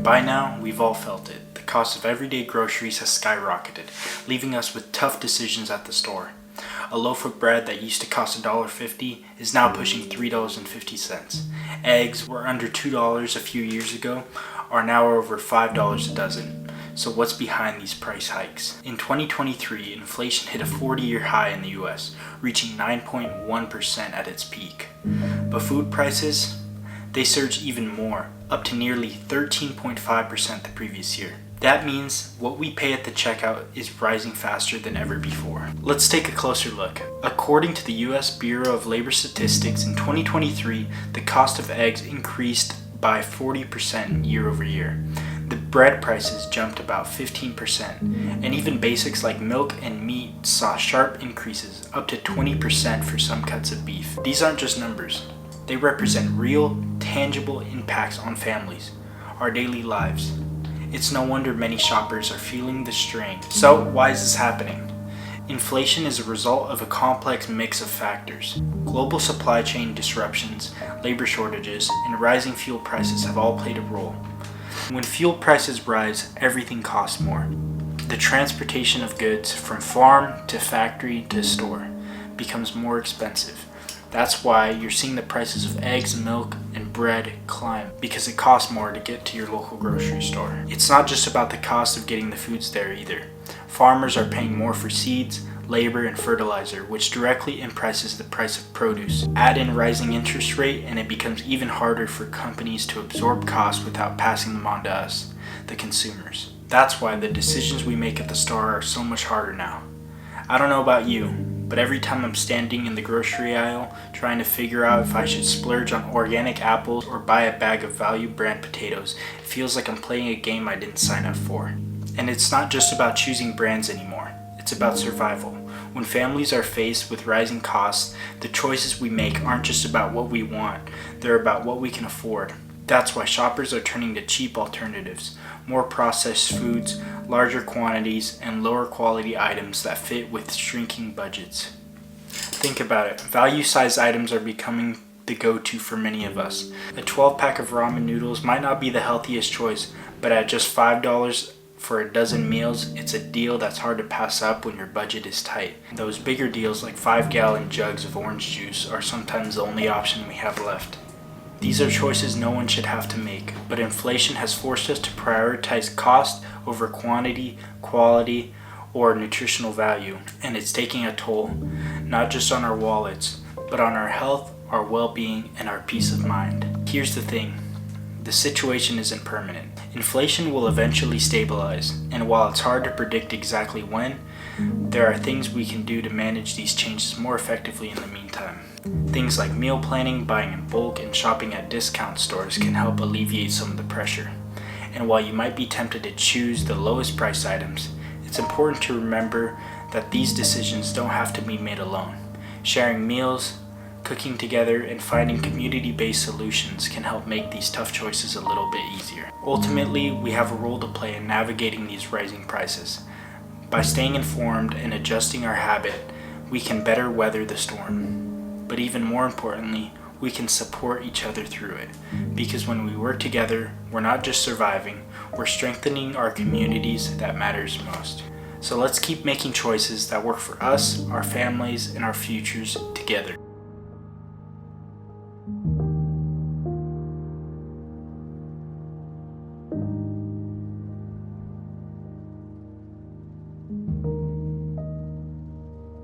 By now, we've all felt it. The cost of everyday groceries has skyrocketed, leaving us with tough decisions at the store. A loaf of bread that used to cost $1.50 is now pushing $3.50. Eggs were under $2 a few years ago, are now over $5 a dozen. So what's behind these price hikes? In 2023, inflation hit a 40-year high in the US, reaching 9.1% at its peak. But food prices, they surged even more, up to nearly 13.5% the previous year. That means what we pay at the checkout is rising faster than ever before. Let's take a closer look. According to the US Bureau of Labor Statistics, in 2023, the cost of eggs increased by 40% year over year. The bread prices jumped about 15%, and even basics like milk and meat saw sharp increases, up to 20% for some cuts of beef. These aren't just numbers. They represent real, tangible impacts on families, our daily lives. It's no wonder many shoppers are feeling the strain. So why is this happening? Inflation is a result of a complex mix of factors. Global supply chain disruptions, labor shortages, and rising fuel prices have all played a role. When fuel prices rise, everything costs more. The transportation of goods from farm to factory to store becomes more expensive. That's why you're seeing the prices of eggs, milk, and bread climb, because it costs more to get to your local grocery store. It's not just about the cost of getting the foods there either. Farmers are paying more for seeds, labor, and fertilizer, which directly impresses the price of produce. Add in rising interest rate, and it becomes even harder for companies to absorb costs without passing them on to us, the consumers. That's why the decisions we make at the store are so much harder now. I don't know about you, but every time I'm standing in the grocery aisle trying to figure out if I should splurge on organic apples or buy a bag of value brand potatoes, it feels like I'm playing a game I didn't sign up for. And it's not just about choosing brands anymore, it's about survival. When families are faced with rising costs, the choices we make aren't just about what we want, they're about what we can afford. That's why shoppers are turning to cheap alternatives, more processed foods, larger quantities, and lower quality items that fit with shrinking budgets. Think about it, value-sized items are becoming the go-to for many of us. A 12-pack of ramen noodles might not be the healthiest choice, but at just $5 for a dozen meals, it's a deal that's hard to pass up when your budget is tight. Those bigger deals like 5-gallon jugs of orange juice are sometimes the only option we have left. These are choices no one should have to make, but inflation has forced us to prioritize cost over quantity, quality, or nutritional value, and it's taking a toll, not just on our wallets, but on our health, our well-being, and our peace of mind. Here's the thing, the situation isn't permanent. Inflation will eventually stabilize, and while it's hard to predict exactly when, there are things we can do to manage these changes more effectively in the meantime. Things like meal planning, buying in bulk, and shopping at discount stores can help alleviate some of the pressure. And while you might be tempted to choose the lowest priced items, it's important to remember that these decisions don't have to be made alone. Sharing meals, cooking together, and finding community-based solutions can help make these tough choices a little bit easier. Ultimately, we have a role to play in navigating these rising prices. By staying informed and adjusting our habit, we can better weather the storm. But even more importantly, we can support each other through it. Because when we work together, we're not just surviving, we're strengthening our communities that matters most. So let's keep making choices that work for us, our families, and our futures together.